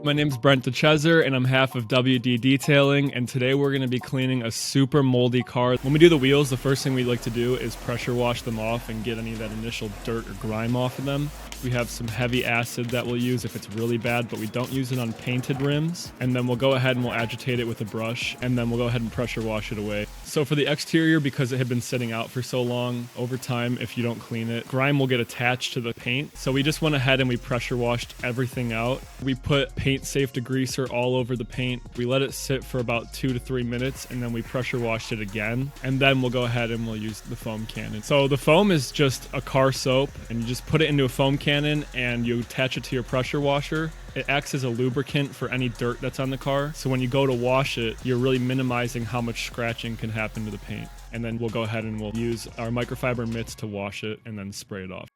My name's Brent DeCheser, and I'm half of WD Detailing, and today we're going to be cleaning a super moldy car. When we do the wheels, the first thing we like to do is pressure wash them off and get any of that initial dirt or grime off of them. We have some heavy acid that we'll use if it's really bad, but we don't use it on painted rims. And then we'll go ahead and we'll agitate it with a brush, and then we'll go ahead and pressure wash it away. So for the exterior, because it had been sitting out for so long, over time, if you don't clean it, grime will get attached to the paint. So we just went ahead and we pressure washed everything out. We put paint safe degreaser all over the paint. We let it sit for about 2 to 3 minutes, and then we pressure washed it again. And then we'll go ahead and we'll use the foam cannon. So the foam is just a car soap, and you just put it into a foam cannon and you attach it to your pressure washer. It acts as a lubricant for any dirt that's on the car. So when you go to wash it, you're really minimizing how much scratching can happen to the paint. And then we'll go ahead and we'll use our microfiber mitts to wash it and then spray it off.